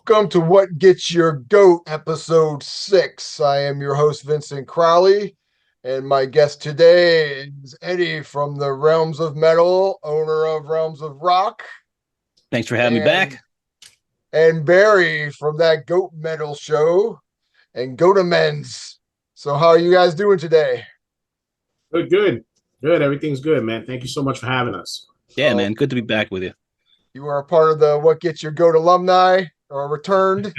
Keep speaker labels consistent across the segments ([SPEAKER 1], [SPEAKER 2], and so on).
[SPEAKER 1] Welcome to What Gets Your Goat, episode 6. I am your host, Vincent Crowley, and my guest today is Eddie from the Realms of Metal, owner of Realms of Rock,
[SPEAKER 2] Thanks for having me
[SPEAKER 1] and
[SPEAKER 2] back.
[SPEAKER 1] Barry from that Goat Metal show and Goatamens. So, how are you guys doing today?
[SPEAKER 3] Good. Everything's good, man. Thank you so much for having us.
[SPEAKER 2] Yeah,
[SPEAKER 1] So,
[SPEAKER 2] man. Good to be back with you.
[SPEAKER 1] you are a part of the What Gets Your Goat alumni or returned.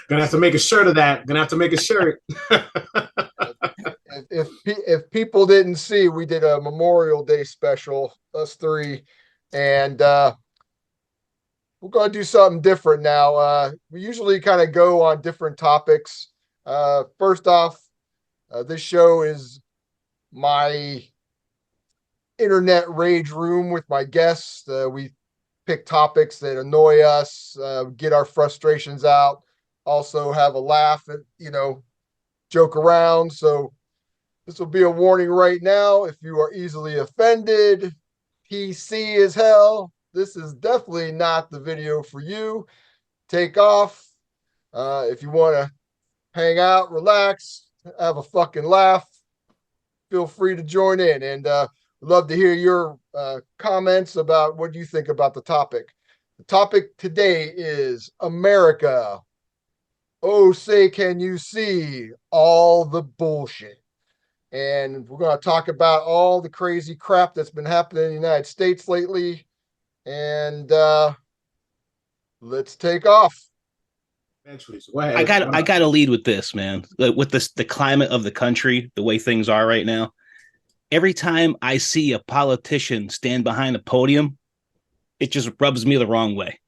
[SPEAKER 3] Gonna have to make a shirt of that. Gonna have to make a shirt.
[SPEAKER 1] If people didn't see, we did a Memorial Day special, us three, and we're going to do something different now. We usually kind of go on different topics. First off, this show is my internet rage room with my guests. We pick topics that annoy us, get our frustrations out, also have a laugh and, joke around. So this will be a warning right now. If you are easily offended, PC as hell, this is definitely not the video for you. Take off. If you want to hang out, relax, have a fucking laugh, feel free to join in. And we'd love to hear your comments about what you think about the topic. The topic today is America. Oh, say, can you see all the bullshit? And we're going to talk about all the crazy crap that's been happening in the United States lately. And let's take off.
[SPEAKER 3] Eventually, so go ahead.
[SPEAKER 2] I gotta lead with this, man. With the climate of the country, the way things are right now. Every time I see a politician stand behind a podium, it just rubs me the wrong way.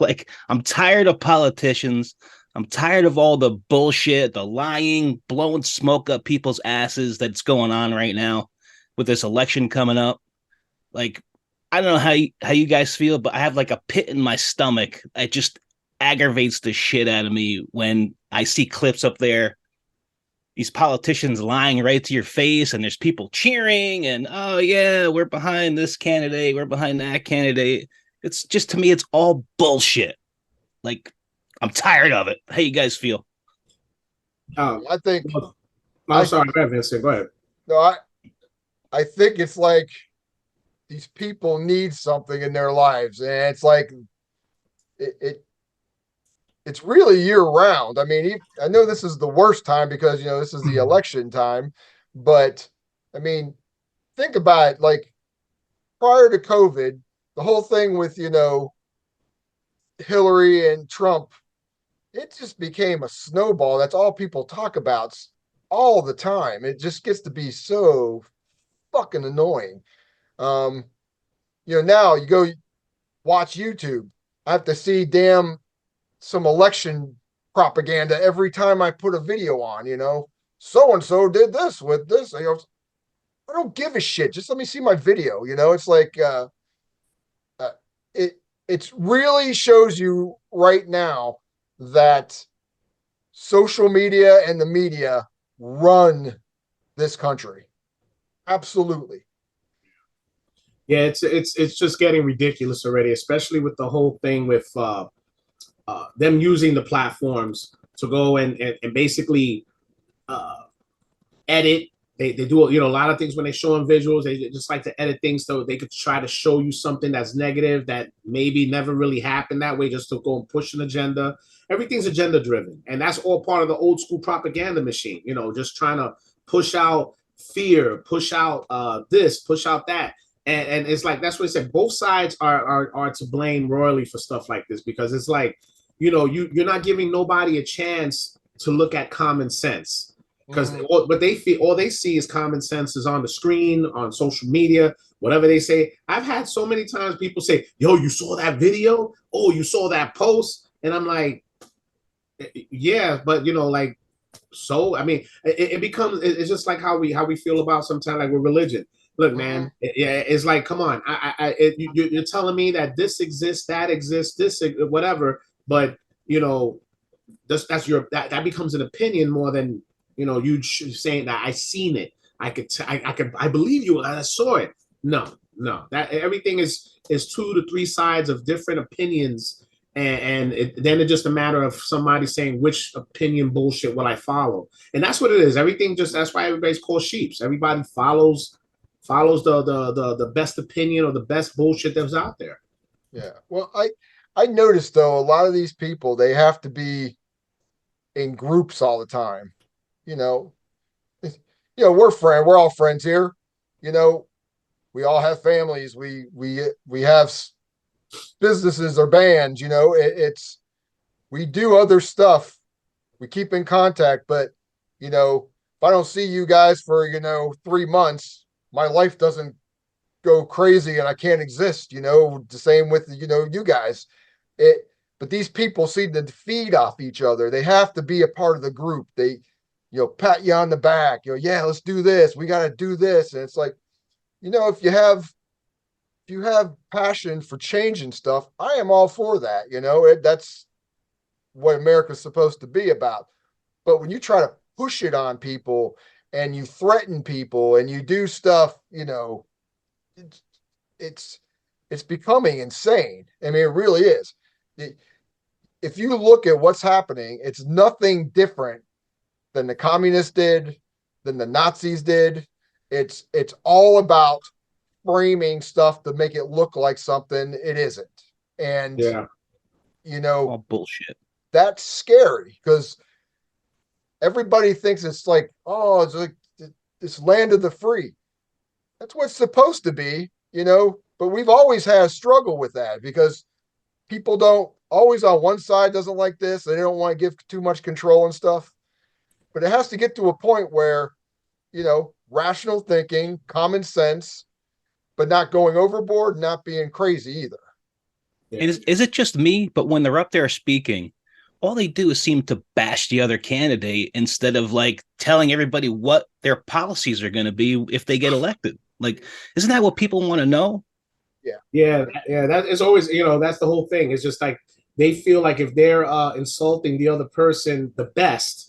[SPEAKER 2] Like I'm tired of politicians. I'm tired of all the bullshit, the lying, blowing smoke up people's asses that's going on right now with this election coming up. Like, I don't know how you guys feel, but I have like a pit in my stomach. It just aggravates the shit out of me when I see clips up there. These politicians lying right to your face, and there's people cheering, and oh yeah, we're behind this candidate, we're behind that candidate. It's just, to me, it's all bullshit. Like, I'm tired of it. How you guys feel?
[SPEAKER 1] I think
[SPEAKER 3] I'm
[SPEAKER 1] I
[SPEAKER 3] sorry, go ahead, Vincent. Go ahead.
[SPEAKER 1] no, I think it's like these people need something in their lives, and it's like it it's really year round. I mean, I know this is the worst time because this is the election time, but I mean, think about it. Like prior to COVID, the whole thing with Hillary and Trump, it just became a snowball. That's all people talk about all the time. It just gets to be so fucking annoying. Um, now you go watch YouTube. I have to see some election propaganda every time I put a video on, so and so did this with this. I don't give a shit. Just let me see my video. It's like uh, it really shows you right now that social media and the media run this country. Absolutely.
[SPEAKER 3] Yeah, it's just getting ridiculous already, especially with the whole thing with them using the platforms to go and basically uh, edit. They do a lot of things when they show them visuals. They just like to edit things so they could try to show you something that's negative that maybe never really happened that way, just to go and push an agenda. Everything's agenda driven, and that's all part of the old school propaganda machine. Just trying to push out fear, push out this, push out that. And it's like that's what I said. Both sides are to blame royally for stuff like this, because it's like, you're not giving nobody a chance to look at common sense, because what they feel, all they see is common sense is on the screen, on social media, whatever they say. I've had so many times people say, "Yo, you saw that video? Oh, you saw that post?" And I'm like, "Yeah, but like, so I mean, it becomes it's just like how we feel about sometimes like with religion. Look, man, yeah, it's like, come on, you're telling me that this exists, that exists, this whatever, but that becomes an opinion more than you saying that I seen it. I believe you. I saw it. No, that everything is 2 to 3 sides of different opinions, then it's just a matter of somebody saying which opinion bullshit will I follow, and that's what it is. Everything just that's why everybody's called sheeps. Everybody follows the best opinion or the best bullshit that's out there.
[SPEAKER 1] Yeah. Well, I noticed though a lot of these people they have to be in groups all the time. You know, we're all friends here. You know, we all have families. We have businesses or bands. You know, it's we do other stuff. We keep in contact, but you know, if I don't see you guys for 3 months, my life doesn't go crazy and I can't exist. You know, the same with you guys. It, but these people seem to feed off each other. They have to be a part of the group. They, pat you on the back. Yeah, let's do this. We got to do this, and it's like, if you have passion for changing stuff, I am all for that. That's what America's supposed to be about. But when you try to push it on people and you threaten people and you do stuff, it's it's becoming insane. I mean, it really is. If you look at what's happening, it's nothing different than the communists did, than the Nazis did. It's all about framing stuff to make it look like something it isn't. And
[SPEAKER 3] Yeah.
[SPEAKER 2] all bullshit.
[SPEAKER 1] That's scary because everybody thinks it's like, oh, it's like this land of the free. That's what it's supposed to be, but we've always had a struggle with that because people don't always on one side doesn't like this. They don't want to give too much control and stuff. But it has to get to a point where, rational thinking, common sense, but not going overboard, not being crazy either.
[SPEAKER 2] Yeah. And is it just me? But when they're up there speaking, all they do is seem to bash the other candidate instead of like telling everybody what their policies are going to be if they get elected. Like, isn't that what people want to know?
[SPEAKER 3] Yeah. That is always, that's the whole thing. It's just like they feel like if they're insulting the other person the best,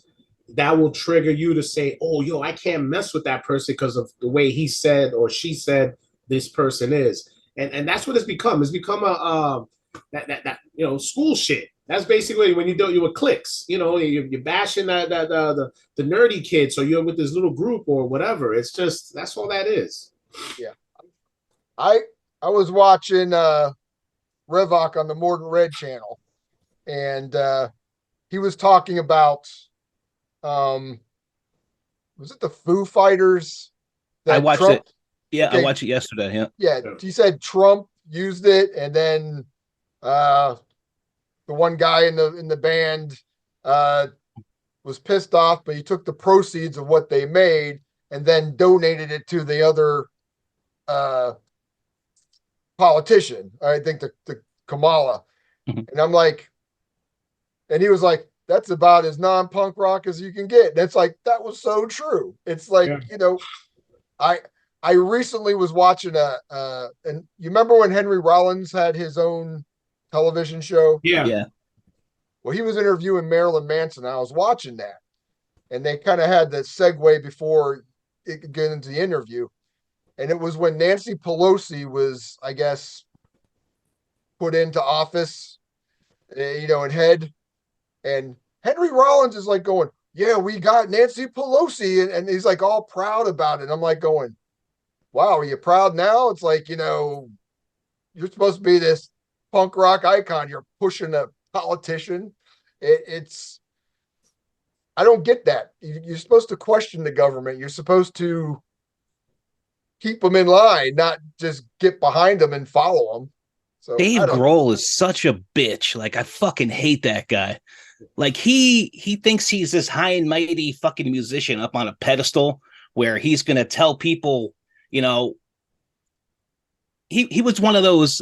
[SPEAKER 3] that will trigger you to say, oh, yo, I can't mess with that person because of the way he said or she said this person is. And that's what it's become. It's become a that school shit. That's basically when you with cliques. You're bashing the nerdy kids, so you're with this little group or whatever. It's just that's all that is.
[SPEAKER 1] Yeah, I was watching Revok on the Morden Red channel, and he was talking about was it the Foo Fighters?
[SPEAKER 2] I watched Trump, it. Yeah, okay. I watched it yesterday.
[SPEAKER 1] Yeah. He said Trump used it, and then the one guy in the band was pissed off, but he took the proceeds of what they made and then donated it to the other politician. I think the Kamala. Mm-hmm. And I'm like, and he was like, that's about as non-punk rock as you can get. And it's like, that was so true. It's like, I recently was watching and you remember when Henry Rollins had his own television show?
[SPEAKER 3] Yeah.
[SPEAKER 1] Well, he was interviewing Marilyn Manson. I was watching that, and they kind of had the segue before it could get into the interview. And it was when Nancy Pelosi was, I guess, put into office, in head. And Henry Rollins is like going, yeah, we got Nancy Pelosi. And he's like all proud about it. And I'm like going, wow, are you proud now? It's like, you're supposed to be this punk rock icon. You're pushing a politician. It's, I don't get that. You're supposed to question the government. You're supposed to keep them in line, not just get behind them and follow them. So
[SPEAKER 2] Dave Grohl is such a bitch. Like, I fucking hate that guy. Like, he thinks he's this high and mighty fucking musician up on a pedestal where he's going to tell people, he was one of those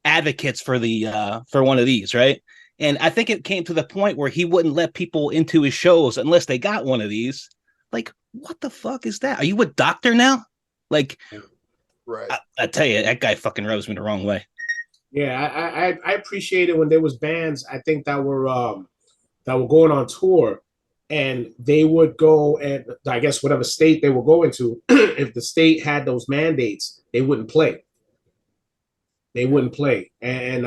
[SPEAKER 2] advocates for for one of these, right? And I think it came to the point where he wouldn't let people into his shows unless they got one of these. Like, what the fuck is that? Are you a doctor now? Like,
[SPEAKER 1] right?
[SPEAKER 2] I tell you, that guy fucking rubs me the wrong way.
[SPEAKER 3] Yeah, I appreciate it when there was bands I think that were going on tour, and they would go, and I guess whatever state they were going to, if the state had those mandates, they wouldn't play. They wouldn't play, and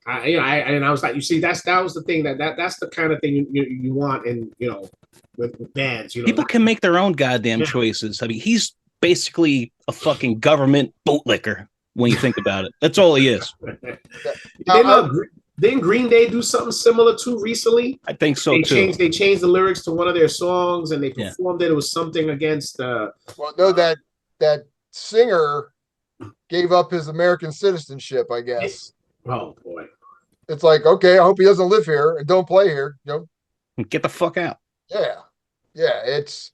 [SPEAKER 3] And I was like, you see, that was the thing that's the kind of thing you want, and with bands,
[SPEAKER 2] People can make their own goddamn choices. I mean, he's basically a fucking government bootlicker when you think about it. That's all he is.
[SPEAKER 3] Didn't Green Day do something similar too recently?
[SPEAKER 2] I think so too.
[SPEAKER 3] They changed the lyrics to one of their songs and they performed it. It was something against.
[SPEAKER 1] Well, no, that singer gave up his American citizenship, I guess.
[SPEAKER 3] Oh boy.
[SPEAKER 1] It's like, okay, I hope he doesn't live here and don't play here.
[SPEAKER 2] Get the fuck out.
[SPEAKER 1] Yeah. Yeah. It's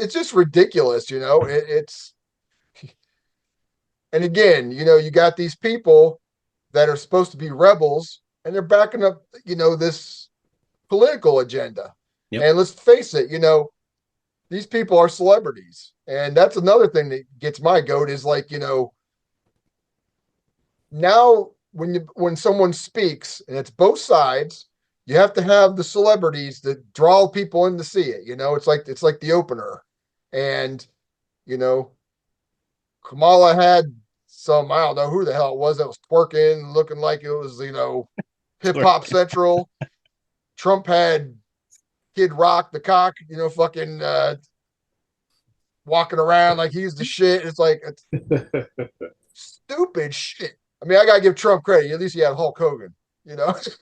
[SPEAKER 1] just ridiculous, it's, and again, you got these people that are supposed to be rebels and they're backing up, this political agenda. Yep. And let's face it, these people are celebrities. And that's another thing that gets my goat is like, now when someone speaks and it's both sides, you have to have the celebrities that draw people in to see it. It's like the opener. And, Kamala had some, I don't know who the hell it was that was twerking, looking like it was, hip hop central. Trump had Kid Rock the cock, fucking walking around like he's the shit. It's like stupid shit. I mean, I gotta give Trump credit. At least he had Hulk Hogan,
[SPEAKER 2] That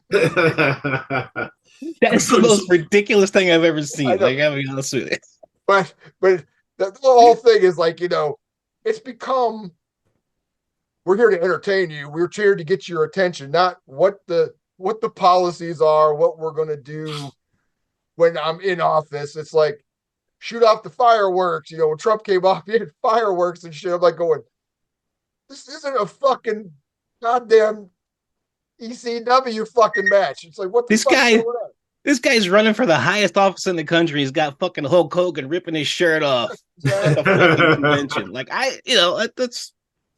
[SPEAKER 2] is the most ridiculous thing I've ever seen. Like, I gotta be honest with you.
[SPEAKER 1] But the whole thing is like, it's become, we're here to entertain you. We're here to get your attention, not what the policies are, what we're gonna do when I'm in office. It's like, shoot off the fireworks. When Trump came off, he had fireworks and shit. I'm like going, this isn't a fucking goddamn ECW fucking match. It's like, what the fuck is going on?
[SPEAKER 2] This guy's running for the highest office in the country. He's got fucking Hulk Hogan ripping his shirt off at the fucking convention. Like, that's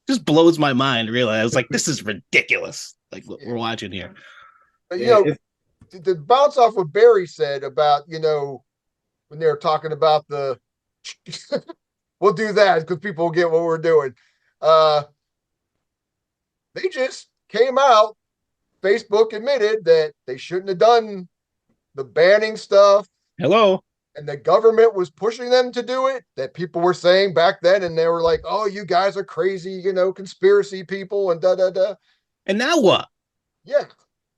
[SPEAKER 2] just blows my mind, really. I was like, this is ridiculous. Like, what we're watching here.
[SPEAKER 1] But, to bounce off what Barry said about, when they were talking about the, we'll do that because people will get what we're doing. They just came out. Facebook admitted that they shouldn't have done the banning stuff.
[SPEAKER 2] Hello.
[SPEAKER 1] And the government was pushing them to do it, that people were saying back then. And they were like, oh, you guys are crazy, conspiracy people and da-da-da.
[SPEAKER 2] And now what?
[SPEAKER 1] Yeah.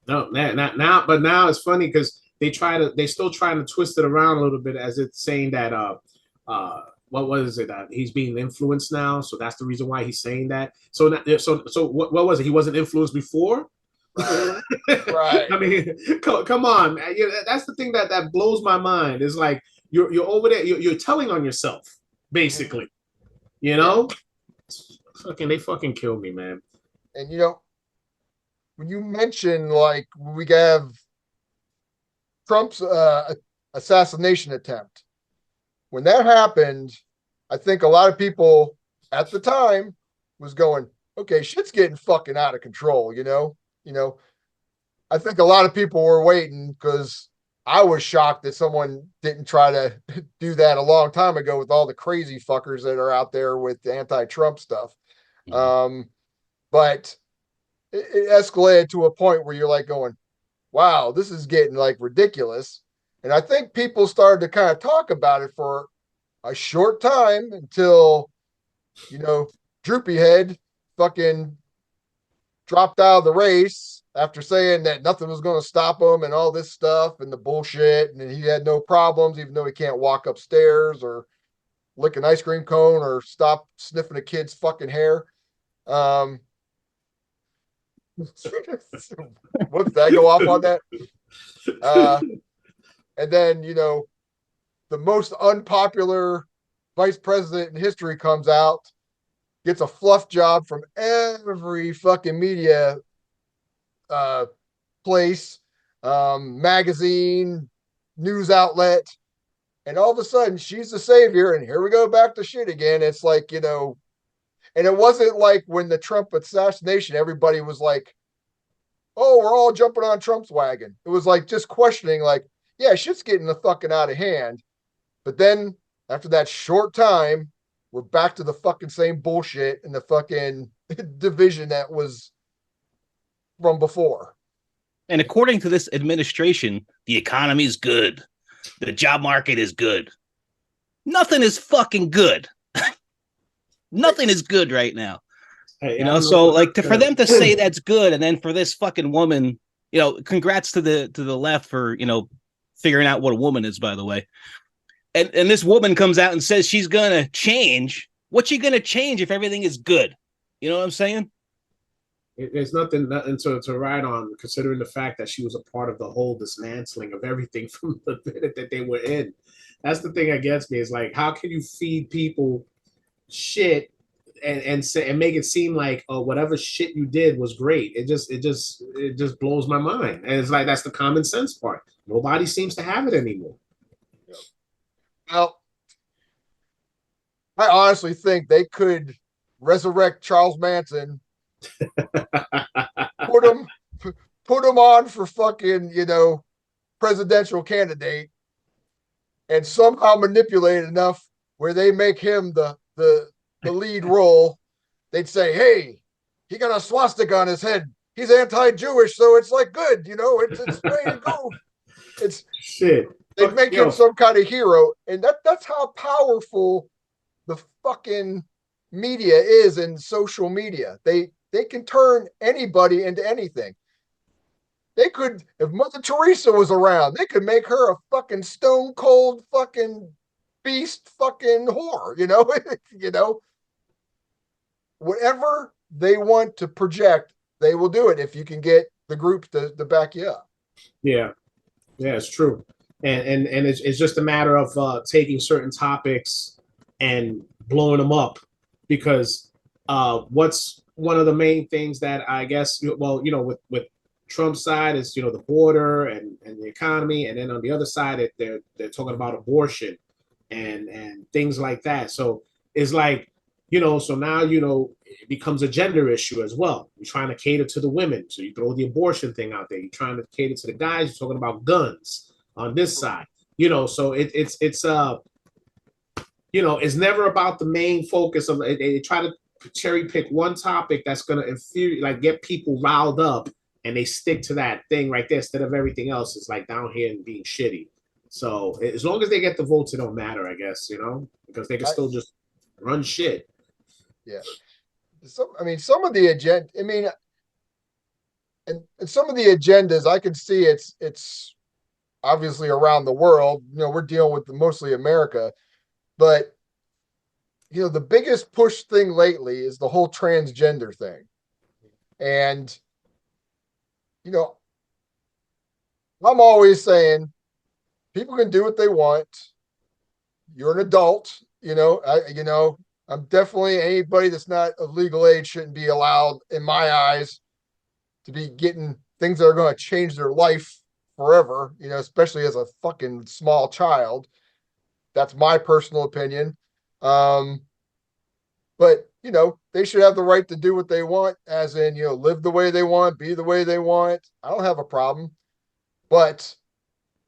[SPEAKER 3] No, but now it's funny because they're still trying to twist it around a little bit as it's saying that, what was it? He's being influenced now. So that's the reason why he's saying that. So what was it? He wasn't influenced before?
[SPEAKER 1] Right.
[SPEAKER 3] I mean, come on, man. That's the thing that blows my mind. Is like you're over there. You're telling on yourself, basically. They fucking kill me, man.
[SPEAKER 1] And when you mention like we have Trump's assassination attempt, when that happened, I think a lot of people at the time was going, okay, shit's getting fucking out of control, I think a lot of people were waiting because I was shocked that someone didn't try to do that a long time ago with all the crazy fuckers that are out there with the anti-Trump stuff. Mm-hmm. But it escalated to a point where you're like going, wow, this is getting like ridiculous. And I think people started to kind of talk about it for a short time until, Droopy Head fucking dropped out of the race after saying that nothing was going to stop him and all this stuff and the bullshit. And he had no problems, even though he can't walk upstairs or lick an ice cream cone or stop sniffing a kid's fucking hair. Whoops, did I go off on that? And then, the most unpopular vice president in history comes out, gets a fluff job from every fucking media place, magazine, news outlet, and all of a sudden she's the savior, and here we go back to shit again. It's like, and it wasn't like when the Trump assassination, everybody was like, oh, we're all jumping on Trump's wagon. It was like just questioning, like, yeah, shit's getting the fucking out of hand. But then after that short time, we're back to the fucking same bullshit and the fucking division that was from before.
[SPEAKER 2] And according to this administration, the economy is good. The job market is good. Nothing is fucking good. Nothing is good right now.
[SPEAKER 3] Hey,
[SPEAKER 2] You know, so like for them to say that's good, and then for this fucking woman, you know, congrats to the left for, you know, figuring out what a woman is, by the way. And this woman comes out and says she's gonna change. What's she gonna change if everything is good? You know what I'm saying?
[SPEAKER 3] There's nothing to write on, considering the fact that she was a part of the whole dismantling of everything from the minute that they were in. That's the thing that gets me, is like, how can you feed people shit and say and make it seem like, oh, whatever shit you did was great? It just blows my mind. And it's like, that's the common sense part. Nobody seems to have it anymore.
[SPEAKER 1] Well, I honestly think they could resurrect Charles Manson, put him on for fucking, you know, presidential candidate, and somehow manipulate it enough where they make him the lead role. They'd say, hey, he got a swastika on his head. He's anti-Jewish, so it's like good, you know, it's the way to go. It's
[SPEAKER 3] shit.
[SPEAKER 1] They'd make him some kind of hero, and that's how powerful the fucking media is in social media. They can turn anybody into anything. They could, if Mother Teresa was around, they could make her a fucking stone cold fucking beast fucking whore, you know? You know, whatever they want to project, they will do it if you can get the group to back you up.
[SPEAKER 3] Yeah, it's true. And it's just a matter of taking certain topics and blowing them up, because what's one of the main things that I guess, well, you know, with Trump's side is, you know, the border and the economy, and then on the other side they're talking about abortion and things like that. So it's like, you know, so now, you know, it becomes a gender issue as well. You're trying to cater to the women, so you throw the abortion thing out there. You're trying to cater to the guys. You're talking about guns on this side, you know. So it's you know, it's never about the main focus of it. They try to cherry pick one topic that's going to infuriate, like get people riled up, and they stick to that thing right there instead of everything else. It's like down here and being shitty. So as long as they get the votes, it don't matter, I guess, you know, because they can still just run shit.
[SPEAKER 1] Yeah. I mean, some of the agenda, I mean, and some of the agendas, I can see it's obviously around the world. You know, we're dealing with mostly America, but you know, the biggest push thing lately is the whole transgender thing. And, you know, I'm always saying people can do what they want. You're an adult, you know, I'm definitely, anybody that's not of legal age shouldn't be allowed, in my eyes, to be getting things that are going to change their life forever, you know, especially as a fucking small child. That's my personal opinion. But, you know, they should have the right to do what they want, as in, you know, live the way they want, be the way they want. I don't have a problem. But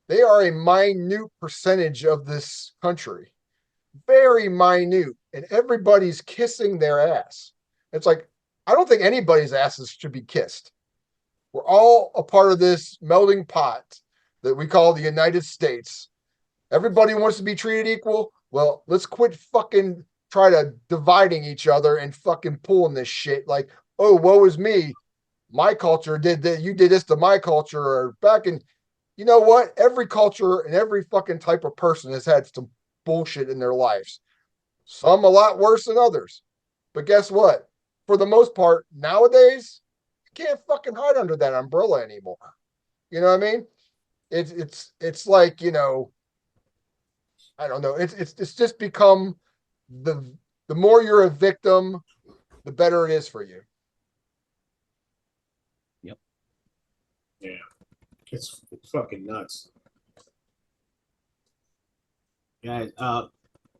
[SPEAKER 1] they are a minute percentage of this country, very minute, and everybody's kissing their ass. It's like, I don't think anybody's asses should be kissed. We're all a part of this melting pot that we call the United States. Everybody wants to be treated equal. Well, let's quit fucking try to dividing each other and fucking pulling this shit like, oh, woe is me. My culture did that. You did this to my culture, or back in, you know what? Every culture and every fucking type of person has had some bullshit in their lives. Some a lot worse than others. But guess what? For the most part, nowadays, you can't fucking hide under that umbrella anymore. You know what I mean? It's like, you know, I don't know. It's just become the more you're a victim, the better it is for you.
[SPEAKER 2] Yep.
[SPEAKER 3] Yeah. It's fucking nuts. Guys,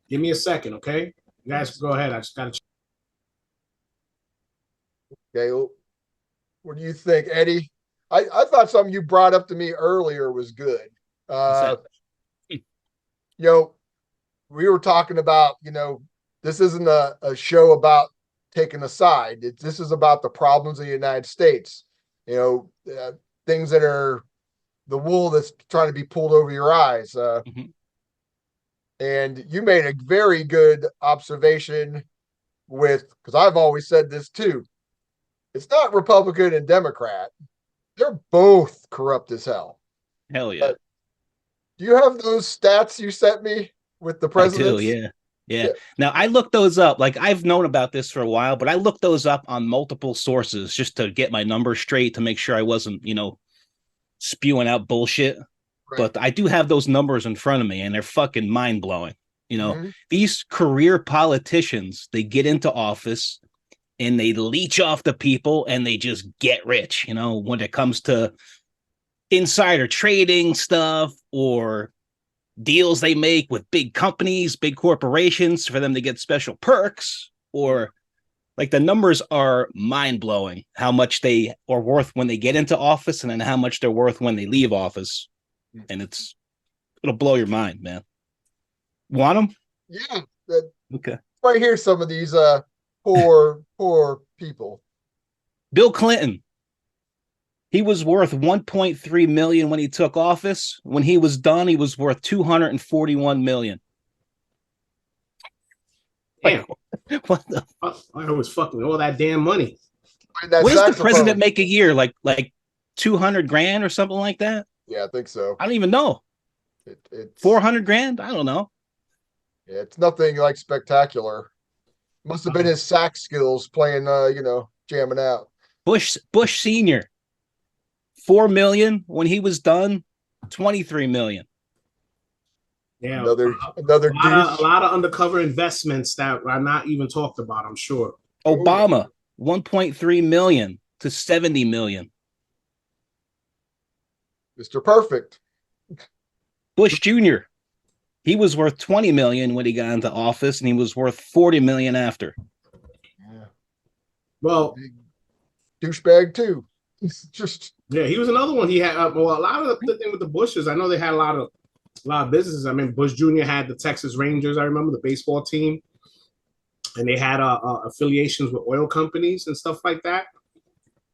[SPEAKER 3] give me a second, okay? You guys go ahead. I just gotta check.
[SPEAKER 1] Okay. Well, what do you think, Eddie? I thought something you brought up to me earlier was good. You know, we were talking about, you know, this isn't a show about taking a side. This is about the problems of the United States. you know, things that are the wool that's trying to be pulled over your eyes.
[SPEAKER 2] Mhm.
[SPEAKER 1] And you made a very good observation with, because I've always said this too. It's not Republican and Democrat. They're both corrupt as hell.
[SPEAKER 2] Hell yeah.
[SPEAKER 1] But do you have those stats you sent me with the
[SPEAKER 2] I do,
[SPEAKER 1] presidents?
[SPEAKER 2] yeah. Yeah.
[SPEAKER 1] Yeah.
[SPEAKER 2] Now I looked those up. Like I've known about this for a while, but I looked those up on multiple sources just to get my numbers straight to make sure I wasn't, spewing out bullshit.
[SPEAKER 1] Right.
[SPEAKER 2] But I do have those numbers in front of me and they're fucking mind blowing.
[SPEAKER 1] Mm-hmm.
[SPEAKER 2] These career politicians, they get into office and they leech off the people and they just get rich, when it comes to insider trading stuff or deals they make with big companies, big corporations for them to get special perks, or like the numbers are mind blowing how much they are worth when they get into office and then how much they're worth when they leave office. And it'll blow your mind, man. Want them?
[SPEAKER 1] Yeah.
[SPEAKER 2] Okay.
[SPEAKER 1] Right here, some of these poor people.
[SPEAKER 2] Bill Clinton. He was worth 1.3 million when he took office. When he was done, he was worth 241 million.
[SPEAKER 3] Damn.
[SPEAKER 2] Like, what the?
[SPEAKER 3] I was fucking all that damn money.
[SPEAKER 1] That
[SPEAKER 2] What does the
[SPEAKER 1] saxophone.
[SPEAKER 2] president make a year? Like 200 grand or something like that?
[SPEAKER 1] Yeah, I think so.
[SPEAKER 2] I don't even know.
[SPEAKER 1] It's
[SPEAKER 2] 400 grand? I don't know.
[SPEAKER 1] yeah, it's nothing like spectacular. Must have been his sax skills playing, jamming out.
[SPEAKER 2] Bush Senior, 4 million when he was done. 23 million.
[SPEAKER 3] Yeah,
[SPEAKER 1] Another
[SPEAKER 3] a
[SPEAKER 1] douche.
[SPEAKER 3] lot of undercover investments that are not even talked about, I'm sure.
[SPEAKER 2] Obama, 1.3 million to 70 million.
[SPEAKER 1] Mr. Perfect.
[SPEAKER 2] Bush Jr., he was worth 20 million when he got into office and he was worth 40 million after.
[SPEAKER 1] Yeah.
[SPEAKER 3] Well,
[SPEAKER 1] big douchebag too. It's just
[SPEAKER 3] yeah, he was another one. He had a lot of the thing with the Bushes. I know they had a lot of businesses. I mean, Bush Jr. had the Texas Rangers. I remember the baseball team, and they had affiliations with oil companies and stuff like that.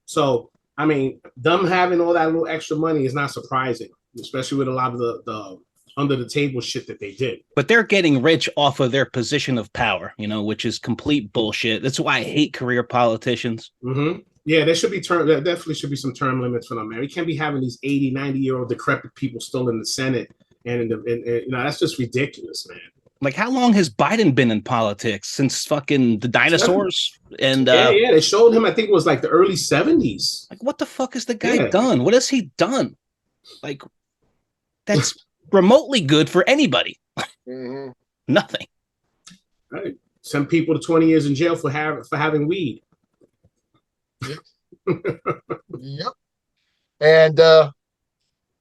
[SPEAKER 3] So, I mean, them having all that little extra money is not surprising, especially with a lot of the under the table shit that they did.
[SPEAKER 2] But they're getting rich off of their position of power, which is complete bullshit. That's why I hate career politicians.
[SPEAKER 3] Mm-hmm. Yeah, there should be there definitely should be some term limits for them, man. We can't be having these 80, 90-year-old decrepit people still in the Senate. And that's just ridiculous, man.
[SPEAKER 2] Like, how long has Biden been in politics? Since fucking the dinosaurs? And
[SPEAKER 3] yeah, they showed him, I think it was like the early 70s.
[SPEAKER 2] Like, what the fuck has the guy done? What has he done? Like, that's remotely good for anybody.
[SPEAKER 1] mm-hmm.
[SPEAKER 2] Nothing.
[SPEAKER 3] Right. Send people to 20 years in jail for having weed.
[SPEAKER 1] Yep. And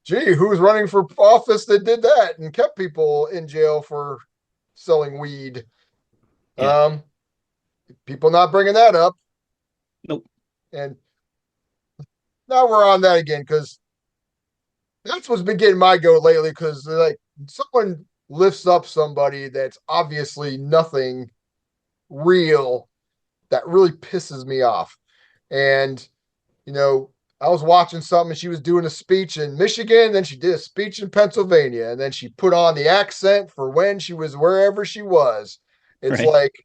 [SPEAKER 1] gee, who's running for office that did that and kept people in jail for selling weed? Yeah. People not bringing that up.
[SPEAKER 2] Nope.
[SPEAKER 1] And now we're on that again because that's what's been getting my goat lately. Because like someone lifts up somebody that's obviously nothing real, that really pisses me off. And I was watching something. She was doing a speech in Michigan, then she did a speech in Pennsylvania, and then she put on the accent for when she was wherever she was. It's
[SPEAKER 2] right.
[SPEAKER 1] Like,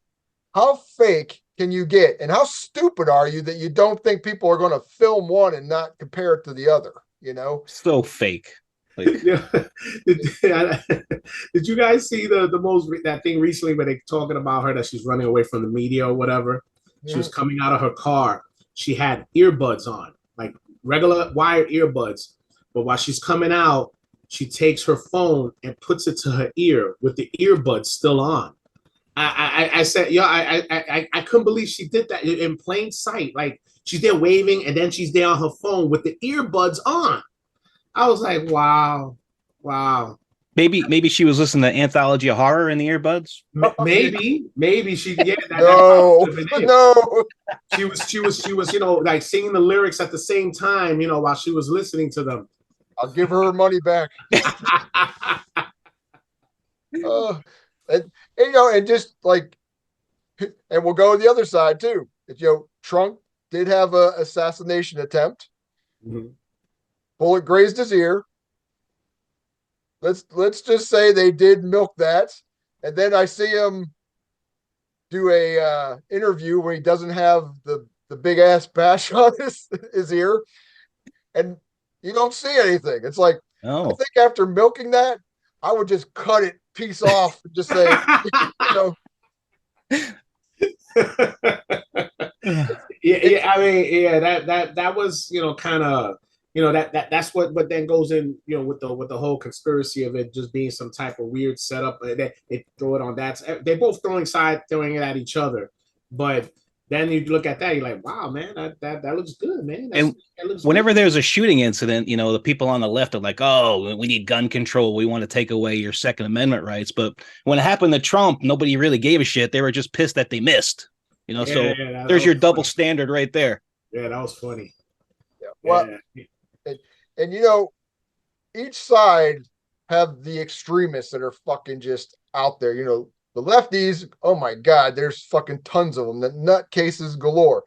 [SPEAKER 1] how fake can you get? And how stupid are you that you don't think people are going to film one and not compare it to the other?
[SPEAKER 2] So fake.
[SPEAKER 3] Like, did you guys see that thing recently where they're talking about her that she's running away from the media or whatever? She was coming out of her car. She had earbuds on, like regular wired earbuds. But while she's coming out, she takes her phone and puts it to her ear with the earbuds still on. I said, I couldn't believe she did that in plain sight. Like she's there waving, and then she's there on her phone with the earbuds on. I was like, wow.
[SPEAKER 2] Maybe she was listening to Anthology of Horror in the earbuds.
[SPEAKER 3] Maybe she. Yeah,
[SPEAKER 1] no.
[SPEAKER 3] She was, like singing the lyrics at the same time, while she was listening to them.
[SPEAKER 1] I'll give her money back. And just like, and we'll go to the other side too. Trump did have a assassination attempt,
[SPEAKER 3] Mhm.
[SPEAKER 1] Bullet grazed his ear. Let's just say they did milk that, and then I see him do a interview where he doesn't have the big ass bash on his ear, and you don't see anything. It's like I
[SPEAKER 2] Oh,
[SPEAKER 1] think after milking that, I would just cut it piece off and just say, you know,
[SPEAKER 3] Yeah,
[SPEAKER 1] it's
[SPEAKER 3] yeah. I mean, yeah, that was, kind of, that's what then goes in, with the whole conspiracy of it just being some type of weird setup. They throw it on that. They're both throwing it at each other, but then you look at that, you're like, wow, man, that looks good, man.
[SPEAKER 2] and
[SPEAKER 3] That looks good.
[SPEAKER 2] whenever there's a shooting incident, the people on the left are like, "Oh, we need gun control. We want to take away your Second Amendment rights." But when it happened to Trump, nobody really gave a shit. They were just pissed that they missed.
[SPEAKER 3] Yeah,
[SPEAKER 2] So
[SPEAKER 3] yeah, that
[SPEAKER 2] there's your
[SPEAKER 3] was
[SPEAKER 2] double
[SPEAKER 3] funny.
[SPEAKER 2] standard right there.
[SPEAKER 3] Yeah, that was funny.
[SPEAKER 1] yeah. Well,
[SPEAKER 3] Yeah.
[SPEAKER 1] and, and each side have the extremists that are fucking just out there. The lefties, oh my god, there's fucking tons of them. The nutcases galore.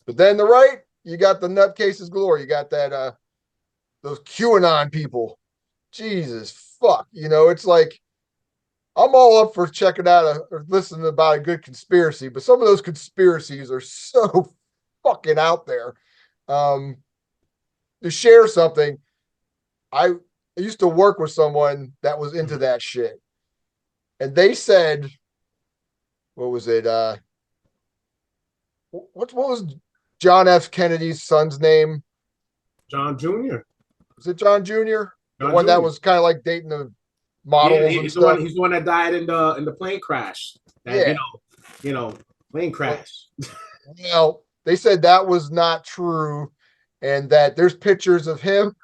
[SPEAKER 1] But then the right, you got the nutcases galore. You got that those QAnon people. Jesus fuck. It's like I'm all up for checking out or listening about a good conspiracy, but some of those conspiracies are so fucking out there. Um, to share something, I used to work with someone that was into
[SPEAKER 3] Mhm.
[SPEAKER 1] that shit. And they said, what was it? What was John F. Kennedy's son's name?
[SPEAKER 3] John Jr.
[SPEAKER 1] Was it John Jr.? The
[SPEAKER 3] John
[SPEAKER 1] one that
[SPEAKER 3] Jr.
[SPEAKER 1] was kind of like dating the
[SPEAKER 3] Yeah,
[SPEAKER 1] models and
[SPEAKER 3] he's the one.
[SPEAKER 1] stuff.
[SPEAKER 3] He's the one that died in the plane crash. That
[SPEAKER 1] Yeah.
[SPEAKER 3] plane
[SPEAKER 1] Well,
[SPEAKER 3] crash.
[SPEAKER 1] they said that was not true, and that there's pictures of him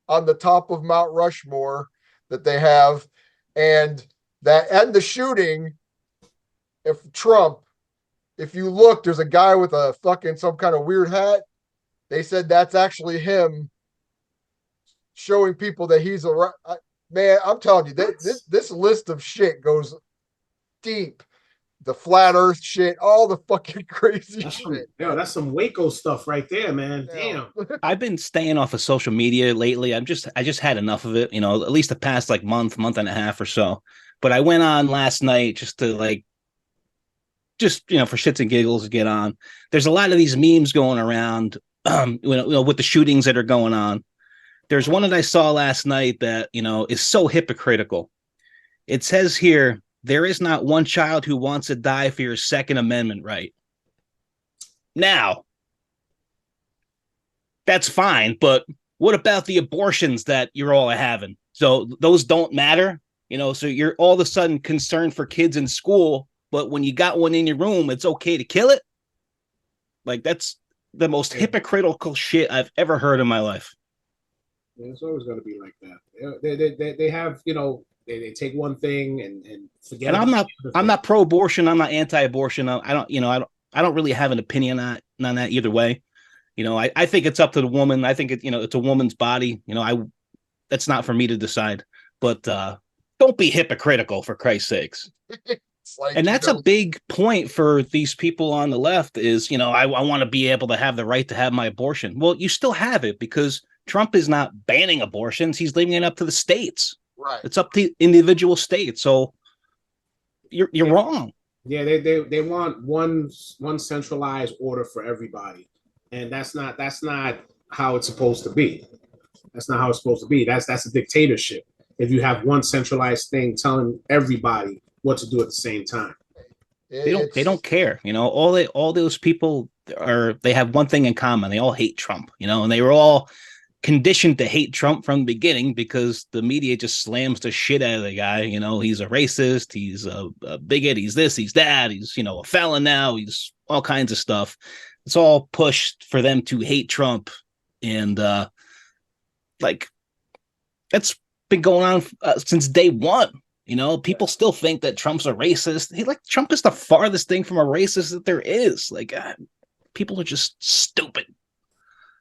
[SPEAKER 1] on the top of Mount Rushmore that they have, and that and the shooting. If Trump, if you look, there's a guy with a fucking some kind of weird hat. They said that's actually him showing people that he's a man. I'm telling you that
[SPEAKER 3] What?
[SPEAKER 1] this list of shit goes deep. The flat Earth shit, all the fucking crazy shit, man.
[SPEAKER 3] That's some Waco stuff right there, man.
[SPEAKER 1] Yeah.
[SPEAKER 3] Damn.
[SPEAKER 2] I've been staying off of social media lately. I just had enough of it, at least the past like month and a half or so. But I went on last night just to like just for shits and giggles to get on. There's a lot of these memes going around with the shootings that are going on. There's one that I saw last night that, is so hypocritical. It says here, there is not one child who wants to die for your Second Amendment right. Now, that's fine, but what about the abortions that you're all having? So those don't matter, so you're all of a sudden concerned for kids in school, but when you got one in your room, it's okay to kill it. Like that's the most
[SPEAKER 3] Yeah.
[SPEAKER 2] hypocritical shit I've ever heard in my life.
[SPEAKER 3] It's always going to be like that. They have, they take one thing and forget
[SPEAKER 2] And
[SPEAKER 3] about the other
[SPEAKER 2] I'm
[SPEAKER 3] thing.
[SPEAKER 2] not pro-abortion. I'm not anti-abortion. I don't, I don't really have an opinion on that either way. I think it's up to the woman. I think it's a woman's body. That's not for me to decide. But don't be hypocritical for Christ's sakes.
[SPEAKER 1] It's like
[SPEAKER 2] And that's a big point for these people on the left is, I want to be able to have the right to have my abortion. Well, you still have it because Trump is not banning abortions. He's leaving it up to the states.
[SPEAKER 1] right.
[SPEAKER 2] It's up to individual states. So you're
[SPEAKER 3] Yeah,
[SPEAKER 2] wrong.
[SPEAKER 3] yeah, they want one centralized order for everybody, and that's not how it's supposed to be. That's not how it's supposed to be. That's a dictatorship. If you have one centralized thing telling everybody what to do at the same time.
[SPEAKER 2] They don't
[SPEAKER 1] It's
[SPEAKER 2] care. All those people they have one thing in common. They all hate Trump, and they were all conditioned to hate Trump from the beginning because the media just slams the shit out of the guy. He's a racist, he's a bigot, he's this, he's that, he's a felon now, he's all kinds of stuff. It's all pushed for them to hate Trump, and like that's been going on since day one. People still think that Trump's a racist. Trump is the farthest thing from a racist that there is. People are just stupid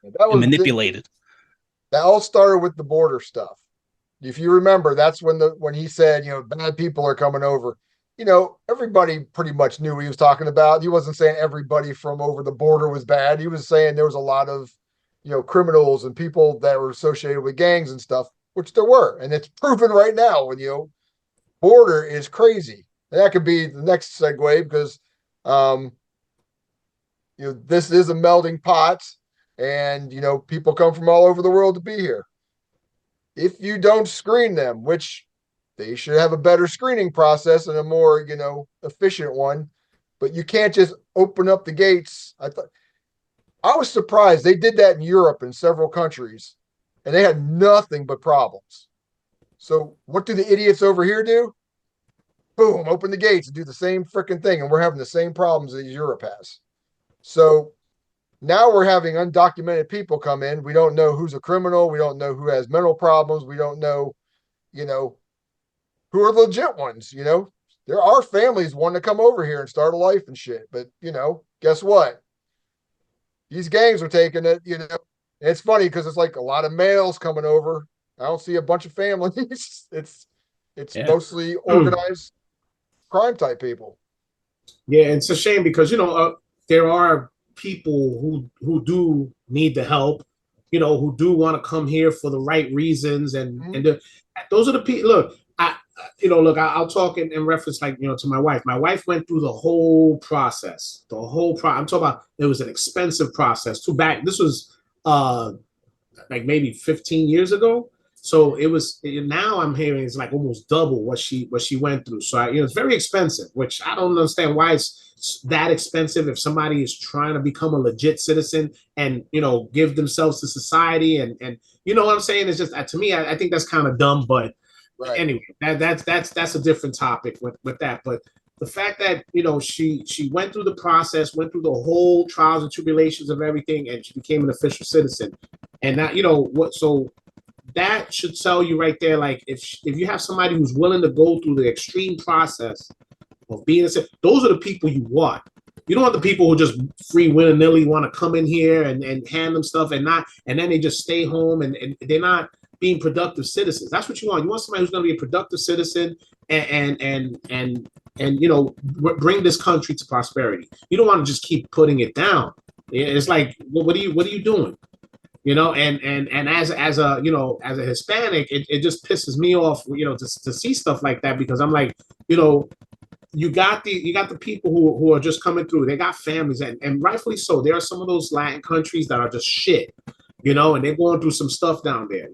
[SPEAKER 1] that
[SPEAKER 2] and
[SPEAKER 1] was
[SPEAKER 2] manipulated.
[SPEAKER 1] that all started with the border stuff. If you remember, that's when he said, bad people are coming over. Everybody pretty much knew what he was talking about. He wasn't saying everybody from over the border was bad. He was saying there was a lot of criminals and people that were associated with gangs and stuff, which there were, and it's proven right now. When border is crazy, and that could be the next segue because um, this is a melting pot, and people come from all over the world to be here. If you don't screen them, which they should have a better screening process and a more efficient one, but you can't just open up the gates. I was surprised they did that in Europe in several countries, and they had nothing but problems. So what do the idiots over here do? Boom, open the gates and do the same freaking thing, and we're having the same problems as Europe has. So now we're having undocumented people come in. We don't know who's a criminal. We don't know who has mental problems. We don't know, you know, who are legit ones. There are families wanting to come over here and start a life and shit. But, guess what? These gangs are taking it. It's funny because it's like a lot of males coming over. I don't see a bunch of families. It's
[SPEAKER 2] Yeah.
[SPEAKER 1] mostly organized crime type people.
[SPEAKER 3] Yeah, it's a shame because there are people who do need the help, who do want to come here for the right reasons, and those are the people. Look, I'll talk in reference to my wife. My wife went through the whole process, I'm talking about. It was an expensive process. This was like maybe 15 years ago. So it was. Now I'm hearing it's like almost double what she went through. So it's very expensive, which I don't understand why it's that expensive if somebody is trying to become a legit citizen and give themselves to society and you know what I'm saying. It's just to me, I think that's kind of dumb. But
[SPEAKER 1] Right.
[SPEAKER 3] anyway, that's a different topic with that. But the fact that she went through the process, went through the whole trials and tribulations of everything, and she became an official citizen, and that what so that should tell you right there, like if you have somebody who's willing to go through the extreme process of being a citizen, those are the people you want. You don't want the people who just free willy-nilly want to come in here and hand them stuff and then they just stay home and they're not being productive citizens. That's what you want. You want somebody who's going to be a productive citizen and bring this country to prosperity. You don't want to just keep putting it down. It's like, well, what are you doing? And as a Hispanic, it just pisses me off, to see stuff like that because I'm like, you got the people who are just coming through. They got families and rightfully so. There are some of those Latin countries that are just shit, and they're going through some stuff down there,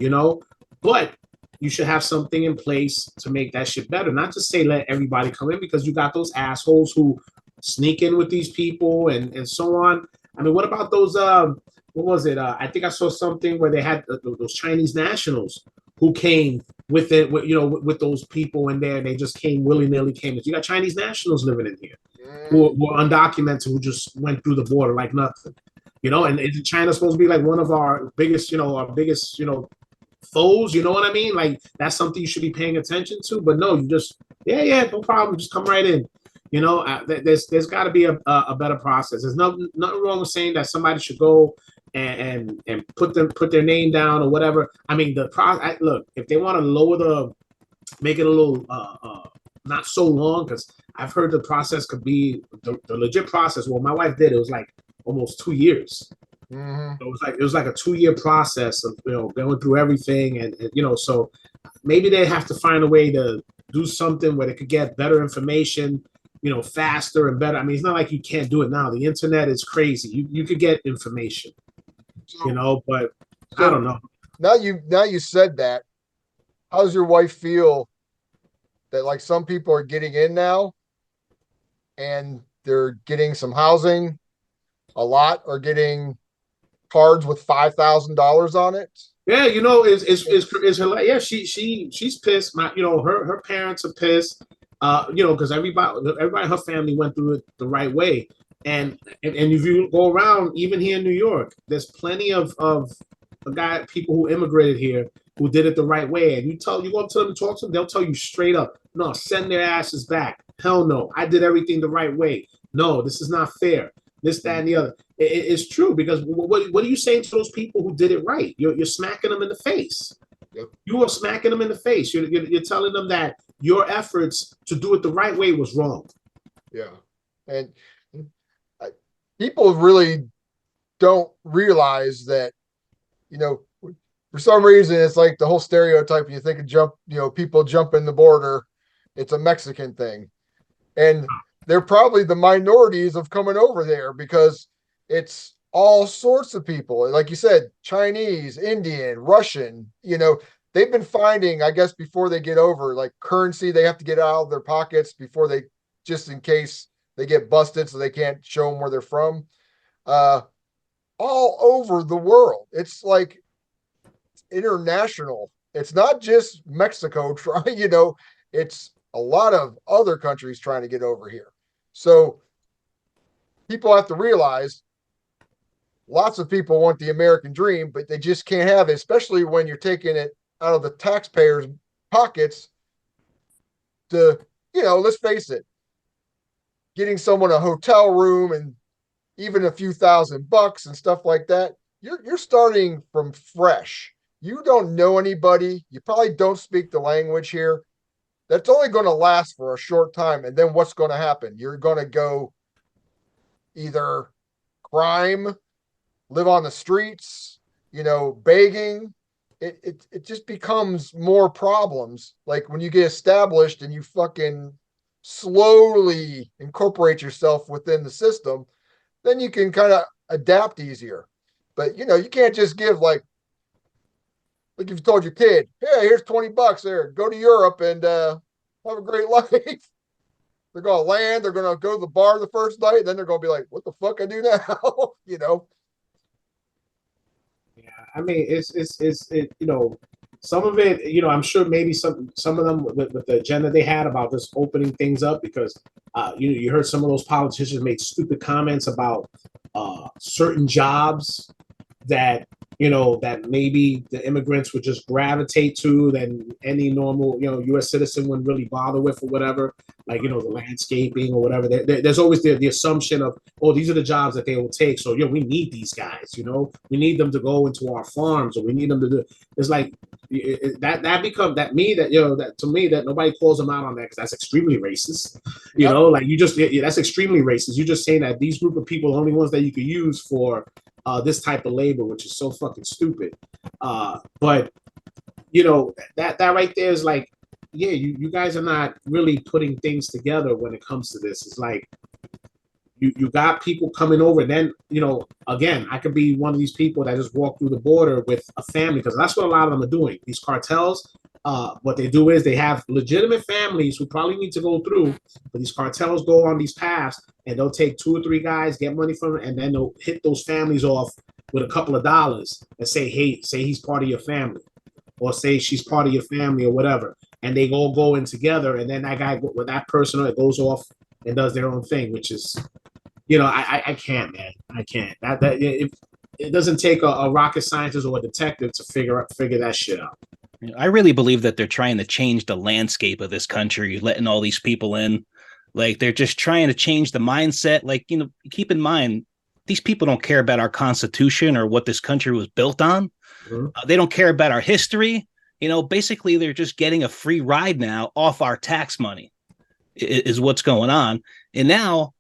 [SPEAKER 3] but you should have something in place to make that shit better. Not to say let everybody come in because you got those assholes who sneak in with these people and so on. I mean, what about those what was it? I think I saw something where they had those Chinese nationals who came with it, with those people in there. And they just came willy-nilly. You got Chinese nationals living in here who were undocumented, who just went through the border like nothing. And China's supposed to be like one of our biggest, foes. You know what I mean? Like that's something you should be paying attention to. But no, you just no problem, just come right in. There's got to be a better process. There's nothing wrong with saying that somebody should go and put their name down or whatever. I mean, look, if they want to make it a little not so long, because I've heard the process could be the legit process. Well, my wife did. It was like almost 2 years.
[SPEAKER 1] Mm-hmm.
[SPEAKER 3] It was like a 2 year process of going through everything, and so maybe they have to find a way to do something where they could get better information, faster and better. I mean, it's not like you can't do it now. The internet is crazy. You could get information, but I don't know.
[SPEAKER 1] Now you said that. How does your wife feel that like some people are getting in now and they're getting some housing? A lot are getting cards with $5,000 on it.
[SPEAKER 3] Yeah, it's hilarious. Yeah, she's pissed. Her parents are pissed. Because everybody in her family went through it the right way. And if you go around, even here in New York, there's plenty of people who immigrated here who did it the right way. And you go up to them and talk to them, they'll tell you straight up, no, send their asses back. Hell no, I did everything the right way. No, this is not fair. This, that, and the other. It's true because what are you saying to those people who did it right? You're smacking them in the face. Yep. You are smacking them in the face. You're telling them that your efforts to do it the right way was wrong.
[SPEAKER 1] Yeah, and people really don't realize that you know, for some reason, it's like the whole stereotype. You think of people jumping the border. It's a Mexican thing. And they're probably the minorities of coming over there because it's all sorts of people. Like you said, Chinese, Indian, Russian, they've been finding, I guess, before they get over, like currency they have to get out of their pockets before they, just in case they get busted so they can't show them where they're from. Uh, all over the world. It's like international. It's not just Mexico trying, it's a lot of other countries trying to get over here. So people have to realize lots of people want the American dream, but they just can't have it, especially when you're taking it out of the taxpayers' pockets to, let's face it, getting someone a hotel room and even a few $1,000 and stuff like that. You're starting from fresh. You don't know anybody. You probably don't speak the language here. That's only going to last for a short time. And then what's going to happen? You're going to go either crime, live on the streets, begging. It just becomes more problems. Like when you get established and you fucking slowly incorporate yourself within the system, then you can kind of adapt easier. But you can't just give like if you told your kid, "Hey, here's $20 there. Go to Europe and have a great life." They're gonna land. They're gonna go to the bar the first night. Then they're gonna be like, "What the fuck I do now?"
[SPEAKER 3] Yeah, I mean, some of it, I'm sure maybe some of them with the agenda they had about just opening things up because you heard some of those politicians make stupid comments about certain jobs that that maybe the immigrants would just gravitate to than any normal U.S. citizen wouldn't really bother with or whatever, like the landscaping or whatever. There's always the assumption of, oh, these are the jobs that they will take, so we need these guys, we need them to go into our farms, or we need them to do. It's like that become that to me that nobody calls them out on that because that's extremely racist.
[SPEAKER 1] Yep.
[SPEAKER 3] Like that's extremely racist. You're just saying that these group of people are the only ones that you could use for this type of labor, which is so fucking stupid. But that right there is like, yeah, you guys are not really putting things together when it comes to this. It's like you got people coming over, and then again, I could be one of these people that just walk through the border with a family, because that's what a lot of them are doing. These cartels, what they do is they have legitimate families who probably need to go through, but these cartels go on these paths and they'll take 2 or 3 guys, get money from them, and then they'll hit those families off with a couple of dollars and say, hey, say he's part of your family, or say she's part of your family, or whatever, and they all go in together, and then that guy with that person it goes off and does their own thing, which is, I can't, man. I can't. It doesn't take a rocket scientist or a detective to figure that shit out.
[SPEAKER 2] I really believe that they're trying to change the landscape of this country, letting all these people in. Like they're just trying to change the mindset. Like, keep in mind, these people don't care about our Constitution or what this country was built on. Mm-hmm. They don't care about our history. Basically, they're just getting a free ride now off our tax money is what's going on. And now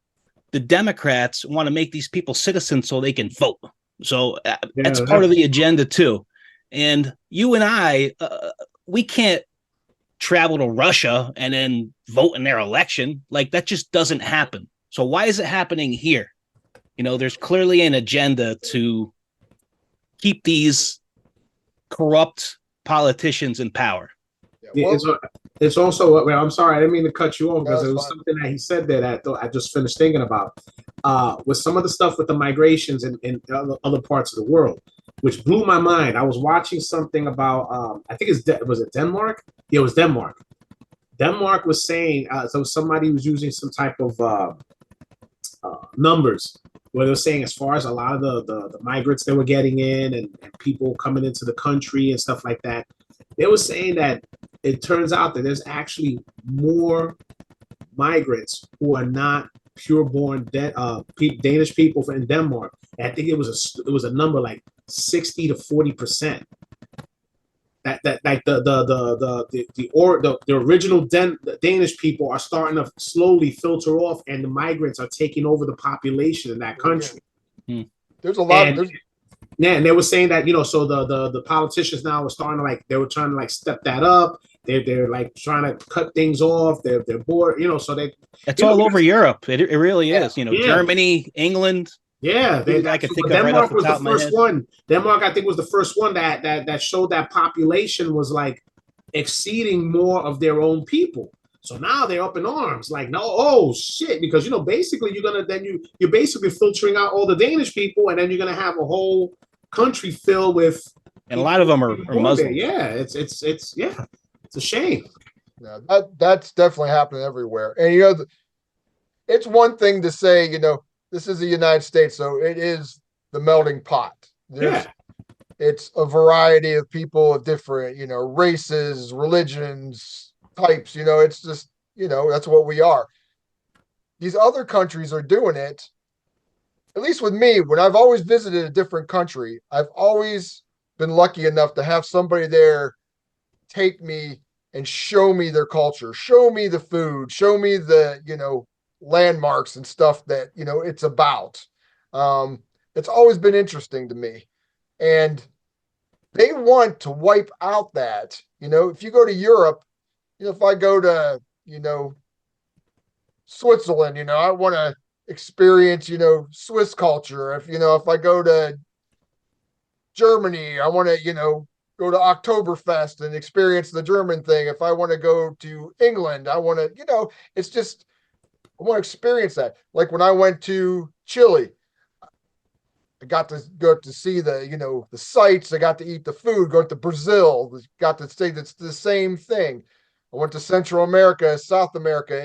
[SPEAKER 2] the Democrats want to make these people citizens so they can vote. So that's part of the agenda too. And you and I, we can't travel to Russia and then vote in their election. Like that just doesn't happen. So why is it happening here? There's clearly an agenda to keep these corrupt politicians in power.
[SPEAKER 3] Yeah, it's also, well, I'm sorry, I didn't mean to cut you off, because it was something that he said that I just finished thinking about with some of the stuff with the migrations in other parts of the world, which blew my mind. I was watching something about, I think was it Denmark? Yeah, it was Denmark. Denmark was saying, so somebody was using some type of numbers where they're saying, as far as a lot of the migrants that were getting in and people coming into the country and stuff like that, they were saying that it turns out that there's actually more migrants who are not pure-born Danish people in Denmark. And I think it was a number like 60 to 40%. That like the original Danish people are starting to slowly filter off, and the migrants are taking over the population in that country.
[SPEAKER 1] There's a lot.
[SPEAKER 3] Yeah, and they were saying that, so the politicians now were starting to they were trying to step that up. They're like trying to cut things off. They're bored, so they,
[SPEAKER 2] It's all over Europe. It really
[SPEAKER 1] Yeah.
[SPEAKER 2] is. You know,
[SPEAKER 3] yeah,
[SPEAKER 2] Germany, England.
[SPEAKER 3] yeah.
[SPEAKER 2] I could think of right off
[SPEAKER 3] Denmark
[SPEAKER 2] the
[SPEAKER 3] was the
[SPEAKER 2] top of my
[SPEAKER 3] first
[SPEAKER 2] head.
[SPEAKER 3] one. Denmark, I think, was the first one that showed that population was exceeding more of their own people. So now they're up in arms, like, no, oh shit, because basically you're basically filtering out all the Danish people, and then you're gonna have a whole country filled with
[SPEAKER 2] And a lot of them are
[SPEAKER 3] born there.
[SPEAKER 2] Muslims.
[SPEAKER 3] Yeah, it's yeah, it's a shame.
[SPEAKER 1] Yeah, that's definitely happening everywhere. And it's one thing to say, this is the United States, so it is the melting pot.
[SPEAKER 3] Yeah,
[SPEAKER 1] It's a variety of people of different, races, religions, types. It's just, that's what we are. These other countries are doing it. At least with me, when I've always visited a different country, I've always been lucky enough to have somebody there take me and show me their culture, show me the food, show me the, landmarks and stuff that, it's about. It's always been interesting to me. And they want to wipe out that, if you go to Europe, if I go to, Switzerland, I want to experience, Swiss culture. If I go to Germany, I want to, go to Oktoberfest and experience the German thing. If I want to go to England, I want to, it's just, I want to experience that. Like when I went to Chile, I got to go to see the sights. I got to eat the food. Go to Brazil, got to say that's the same thing. I went to Central America, South America.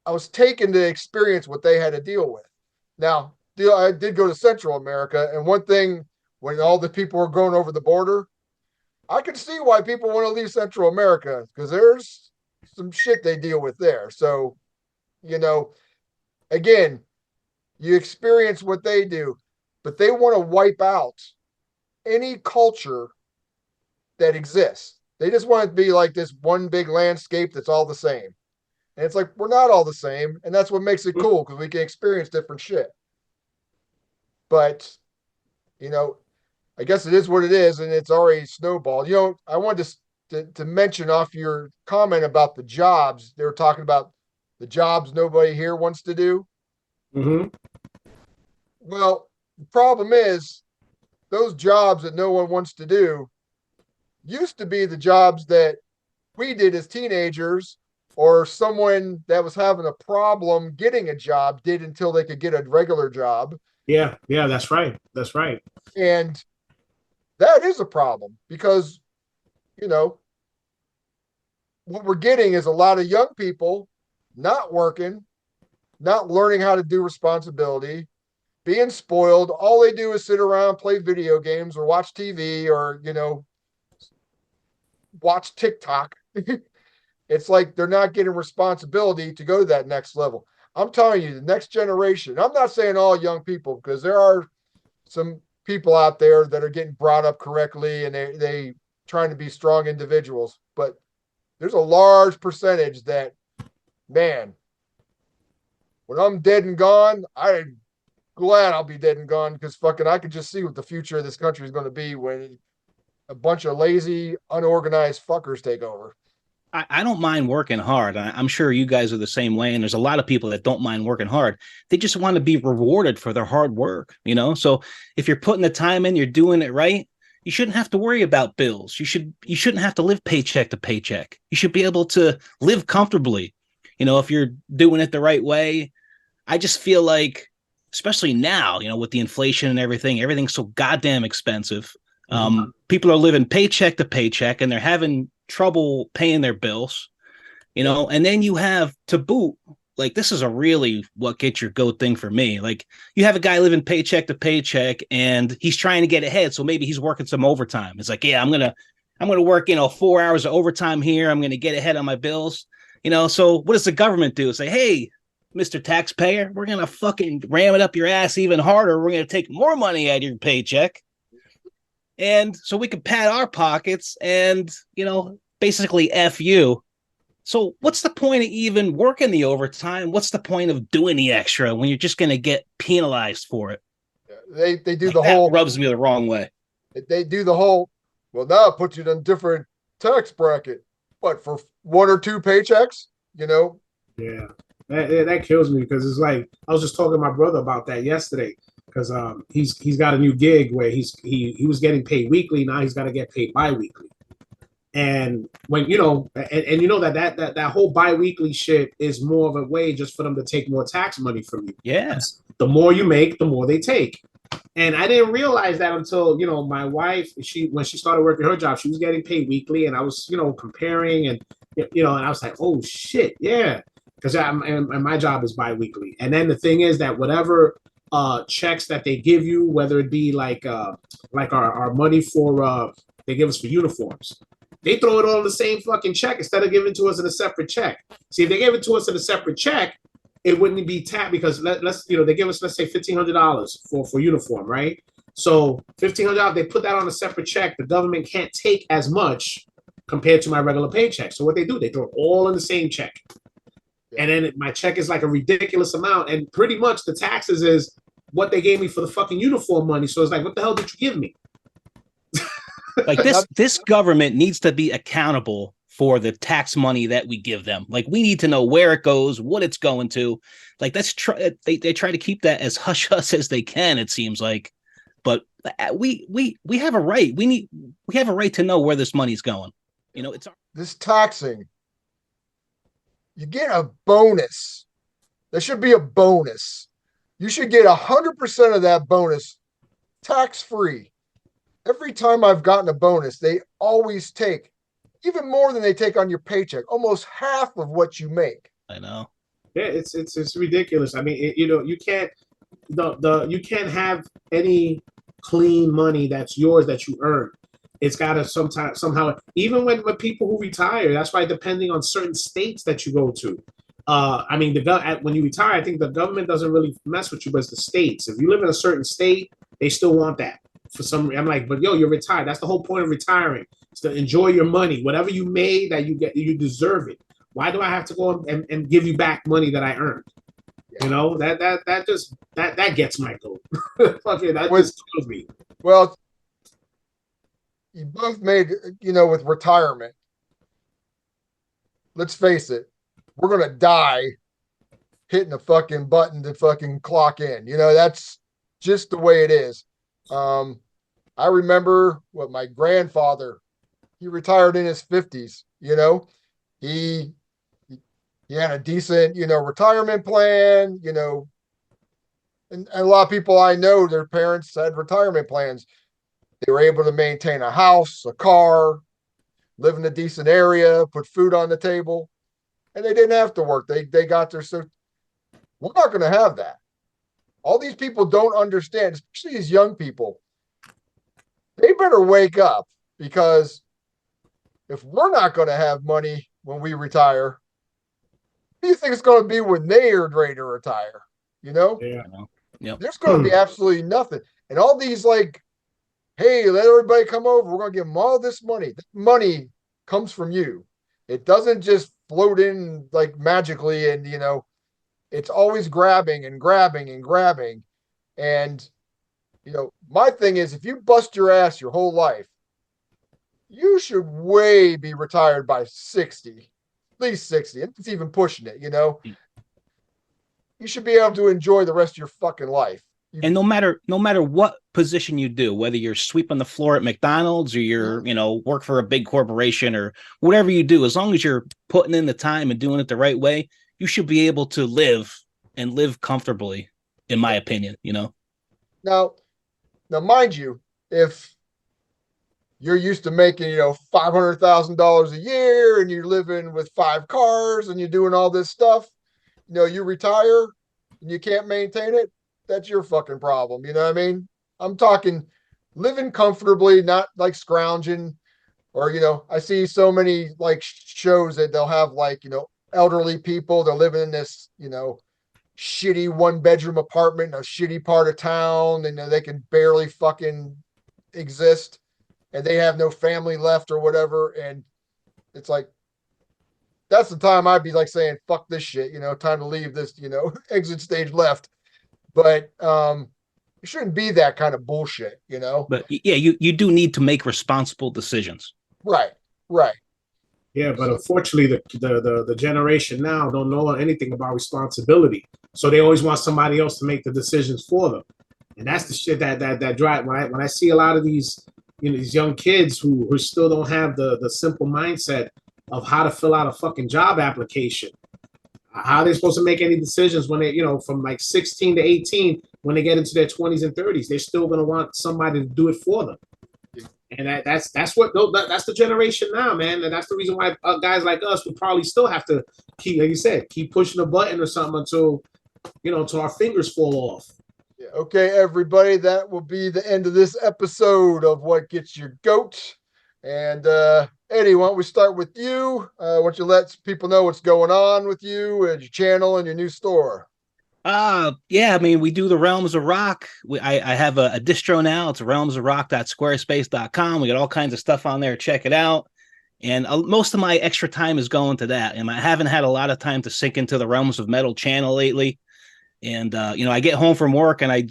[SPEAKER 1] I was taken to experience what they had to deal with. Now, I did go to Central America, and one thing when all the people were going over the border, I could see why people want to leave Central America because there's some shit they deal with there. So, again, you experience what they do, but they want to wipe out any culture that exists. They just want it to be like this one big landscape that's all the same. And it's like, we're not all the same. And that's what makes it cool because we can experience different shit. But, you know, I guess it is what it is. And it's already snowballed. I wanted to mention off your comment about the jobs. They were talking about the jobs nobody here wants to do.
[SPEAKER 3] Mm-hmm.
[SPEAKER 1] Well, the problem is those jobs that no one wants to do used to be the jobs that we did as teenagers or someone that was having a problem getting a job did until they could get a regular job.
[SPEAKER 3] Yeah, that's right. That's right.
[SPEAKER 1] And that is a problem because, what we're getting is a lot of young people not working, not learning how to do responsibility, being spoiled. All they do is sit around, play video games or watch TV or, watch TikTok. It's like they're not getting responsibility to go to that next level. I'm telling you, the next generation, I'm not saying all young people, because there are some people out there that are getting brought up correctly and they trying to be strong individuals, but there's a large percentage that, man, when I'm dead and gone, I'm glad I'll be dead and gone because fucking I can just see what the future of this country is going to be when a bunch of lazy, unorganized fuckers take over.
[SPEAKER 2] I don't mind working hard. I'm sure you guys are the same way. And there's a lot of people that don't mind working hard. They just want to be rewarded for their hard work, So if you're putting the time in, you're doing it right, you shouldn't have to worry about bills. You shouldn't have to live paycheck to paycheck. You should be able to live comfortably, if you're doing it the right way. I just feel like, especially now, with the inflation and everything's so goddamn expensive. People are living paycheck to paycheck and they're having trouble paying their bills, and then you have to boot, like, this is a really what gets your goat thing for me. Like, you have a guy living paycheck to paycheck and he's trying to get ahead. So maybe he's working some overtime. It's like, yeah, I'm going to work, 4 hours of overtime here. I'm going to get ahead on my bills, So what does the government do? Say, hey, Mr. Taxpayer, we're going to fucking ram it up your ass even harder. We're going to take more money out of your paycheck. And so we can pad our pockets and, basically F you. So what's the point of even working the overtime? What's the point of doing the extra when you're just going to get penalized for it?
[SPEAKER 1] They do
[SPEAKER 2] Like
[SPEAKER 1] the
[SPEAKER 2] that
[SPEAKER 1] whole
[SPEAKER 2] rubs me the wrong way.
[SPEAKER 1] they do the whole well now it puts you in a different tax bracket. But for one or two paychecks, you know,
[SPEAKER 3] Yeah, that kills me because it's like I was just talking to my brother about that yesterday because he's got a new gig where he was getting paid weekly, now he's got to get paid bi-weekly. And when and you know that whole bi-weekly shit is more of a way just for them to take more tax money from you.
[SPEAKER 2] Yeah.
[SPEAKER 3] The more you make, the more they take. And I didn't realize that until my wife, when she started working her job, she was getting paid weekly, and I was comparing, and and I was like, oh shit, yeah, because and my job is biweekly. And then the thing is that whatever checks that they give you, whether it be like our money for they give us for uniforms, they throw it all in the same fucking check instead of giving it to us in a separate check. See, if they gave it to us in a separate check, it wouldn't be taxed because let's they give us, let's say, $1,500 for uniform, right? So $1,500, they put that on a separate check. The government can't take as much compared to my regular paycheck. So what they do, they throw it all in the same check. Yeah. And then my check is like a ridiculous amount. And pretty much the taxes is what they gave me for the fucking uniform money. So it's like, what the hell did you give me?
[SPEAKER 2] Like this government needs to be accountable for the tax money that we give them. Like we need to know where it goes, what it's going to. Like they try to keep that as hush hush as they can, it seems like. But we have a right. We have a right to know where this money's going. It's
[SPEAKER 1] this taxing. You get a bonus. There should be a bonus. You should get 100% of that bonus tax free. Every time I've gotten a bonus, they always take even more than they take on your paycheck, almost half of what you make.
[SPEAKER 2] I know.
[SPEAKER 3] Yeah, it's ridiculous. I mean, you can't you can't have any clean money that's yours that you earn. It's got to somehow, even when people who retire, that's why depending on certain states that you go to. I mean, when you retire, I think the government doesn't really mess with you, but it's the states. If you live in a certain state, they still want that for some reason. I'm like, but yo, you're retired. That's the whole point of retiring. It's to enjoy your money. Whatever you made, that you deserve it. Why do I have to go and give you back money that I earned? That gets my goat. Fucking that just kills me.
[SPEAKER 1] Well, you both made, with retirement. Let's face it, we're gonna die hitting a fucking button to fucking clock in. That's just the way it is. I remember what my grandfather, he retired in his 50s. He had a decent, retirement plan, and a lot of people I know, their parents had retirement plans. They were able to maintain a house, a car, live in a decent area, put food on the table, and they didn't have to work. They got their, so we're not going to have that. All these people don't understand, especially these young people. They better wake up, because if we're not going to have money when we retire, what do you think it's going to be when they are ready to retire?
[SPEAKER 3] Yeah.
[SPEAKER 2] Yep.
[SPEAKER 1] There's going to be absolutely nothing. And all these hey, let everybody come over. We're going to give them all this money. That money comes from you. It doesn't just float in like magically, and it's always grabbing and grabbing and grabbing. And my thing is, if you bust your ass your whole life, you should way be retired by 60, at least 60. It's even pushing it, You should be able to enjoy the rest of your fucking life.
[SPEAKER 2] And no matter what position you do, whether you're sweeping the floor at McDonald's or you're, work for a big corporation or whatever you do, as long as you're putting in the time and doing it the right way, you should be able to live comfortably, in my opinion,
[SPEAKER 1] Now, mind you, if you're used to making, $500,000 a year and you're living with 5 cars and you're doing all this stuff, you retire and you can't maintain it, that's your fucking problem. You know what I mean? I'm talking living comfortably, not like scrounging, or, I see so many shows that they'll have elderly people, they're living in this, shitty 1-bedroom apartment in a shitty part of town, and they can barely fucking exist, and they have no family left or whatever. And it's like, that's the time I'd be saying, fuck this shit, time to leave this, exit stage left. But it shouldn't be that kind of bullshit, you know?
[SPEAKER 2] But yeah, you do need to make responsible decisions.
[SPEAKER 1] Right, right.
[SPEAKER 3] Yeah, but
[SPEAKER 1] So,
[SPEAKER 3] unfortunately, the generation now don't know anything about responsibility, so they always want somebody else to make the decisions for them, and that's the shit that drive. When I see a lot of these these young kids who still don't have the simple mindset of how to fill out a fucking job application, how are they supposed to make any decisions when they from like 16 to 18 when they get into their 20s and 30s, they're still gonna want somebody to do it for them. And that's what that's the generation now, man. And that's the reason why guys like us would probably still have to keep, like you said, keep pushing a button or something until until our fingers fall off.
[SPEAKER 1] yeah. Okay, everybody, that will be the end of this episode of What Gets Your Goat. And Eddie, why don't we start with you? Why don't you let people know what's going on with you and your channel and your new store?
[SPEAKER 2] Yeah, I mean, we do the Realms of Rock. I have a distro now. It's realmsofrock.squarespace.com. We got all kinds of stuff on there. Check it out. And most of my extra time is going to that. And I haven't had a lot of time to sink into the Realms of Metal channel lately. And I get home from work and I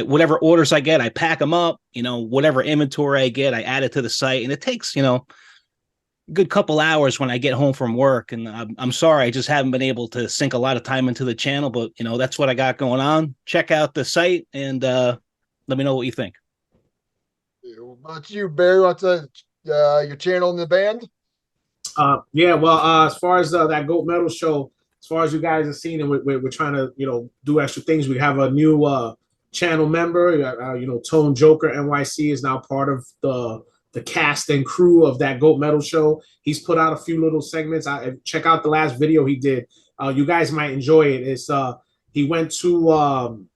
[SPEAKER 2] whatever orders I get, I pack them up. Whatever inventory I get, I add it to the site, and it takes good couple hours when I get home from work. And I'm sorry, I just haven't been able to sink a lot of time into the channel, but that's what I got going on. Check out the site and let me know what you think.
[SPEAKER 1] What about you, Barry? What's your channel and the band?
[SPEAKER 3] Yeah, well, as far as that Goat Metal show, as far as you guys have seen, and we're trying to do extra things. We have a new channel member. Tone Joker NYC is now part of the cast and crew of that Goat Metal show. He's put out a few little segments. I check out the last video he did. You guys might enjoy it. It's he went to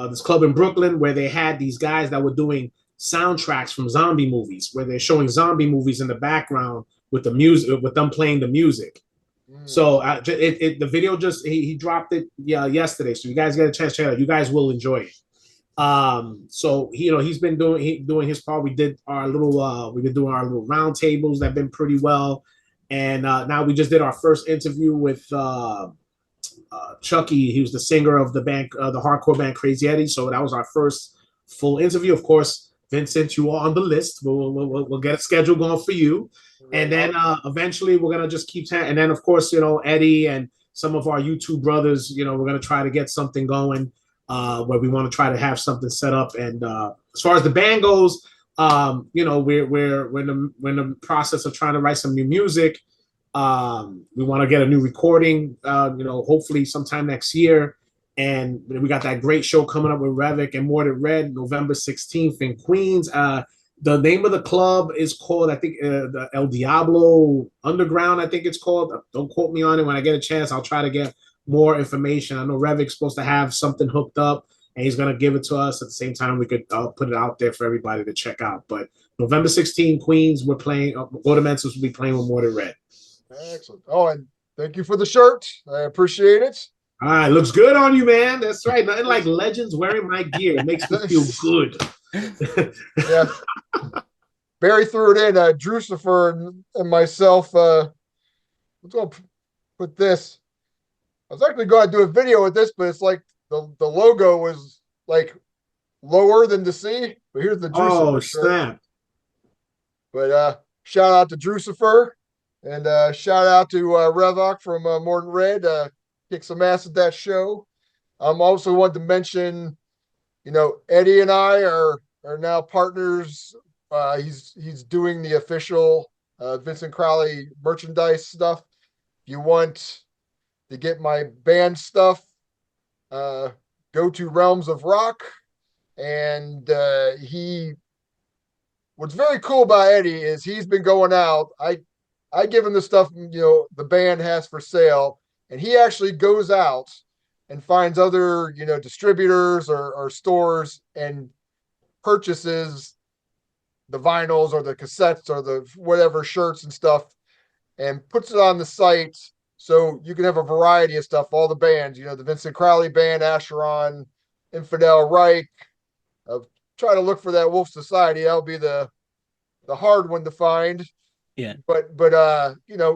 [SPEAKER 3] this club in Brooklyn where they had these guys that were doing soundtracks from zombie movies, where they're showing zombie movies in the background with the music, with them playing the music. So the video just he dropped it yesterday. So you guys get a chance to check it out. You guys will enjoy it. So he's been doing his part. We've been doing our little round tables that have been pretty well. And now we just did our first interview with Chucky. He was the singer of the band, the hardcore band Crazy Eddie. So that was our first full interview. Of course, Vincent, you are on the list. We'll get a schedule going for you. And then eventually we're gonna just keep and then of course Eddie and some of our YouTube brothers, we're gonna try to get something going where we want to try to have something set up. And as far as the band goes, we're in the process of trying to write some new music. We want to get a new recording, hopefully sometime next year. And we got that great show coming up with Revic and More Than Red, November 16th in Queens. The name of the club is called, I think, the El Diablo Underground, I think it's called. Don't quote me on it. When I get a chance, I'll try to get more information. I know Revic's supposed to have something hooked up, and he's going to give it to us. At the same time, we could put it out there for everybody to check out. But November 16th, Queens, we're playing. Godemensis will be playing with More Than Red.
[SPEAKER 1] Excellent. Oh, and thank you for the shirt. I appreciate it.
[SPEAKER 3] All right, looks good on you, man. That's right. Nothing like legends wearing my gear. It makes me feel good.
[SPEAKER 1] Yeah. Barry threw it in. Drucifer and myself. Let's go put this. I was actually going to do a video with this, but it's like the logo was like lower than the C. But here's the Drucifer
[SPEAKER 3] snap.
[SPEAKER 1] shirt. But shout out to Drucifer and shout out to Revok from More Than Red. Kick some ass at that show. Also wanted to mention, Eddie and I are now partners. He's doing the official Vincent Crowley merchandise stuff. If you want to get my band stuff, go to Realms of Rock. And what's very cool about Eddie is he's been going out. I give him the stuff, the band has for sale, and he actually goes out and finds other, distributors or stores and purchases the vinyls or the cassettes or the whatever shirts and stuff and puts it on the site so you can have a variety of stuff, all the bands, the Vincent Crowley band, Acheron, Infidel Reich. Try to look for that Wolf Society. That'll be the hard one to find.
[SPEAKER 2] Yeah.
[SPEAKER 1] But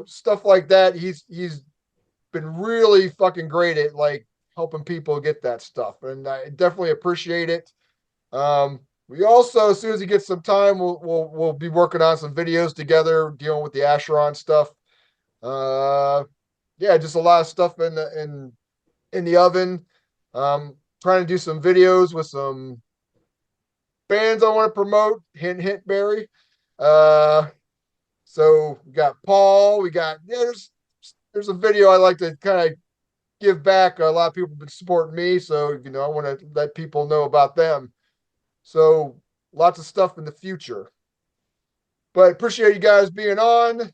[SPEAKER 1] stuff like that, he's been really fucking great at, like, helping people get that stuff, and I definitely appreciate it. We also, as soon as he gets some time, we'll be working on some videos together, dealing with the Asheron stuff. Yeah, just a lot of stuff in the oven. Trying to do some videos with some bands I want to promote. Hint, hint, Barry. Uh, so we got Paul. We got there's a video I like to kind of give back. A lot of people have been supporting me, so I want to let people know about them. So lots of stuff in the future. But appreciate you guys being on.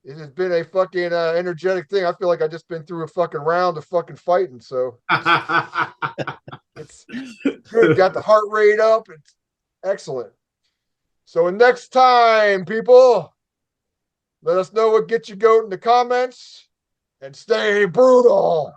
[SPEAKER 1] It has been a fucking energetic thing. I feel like I just been through a fucking round of fucking fighting. So it's good. Got the heart rate up. It's excellent. So next time, people, let us know what gets you goat in the comments and stay brutal.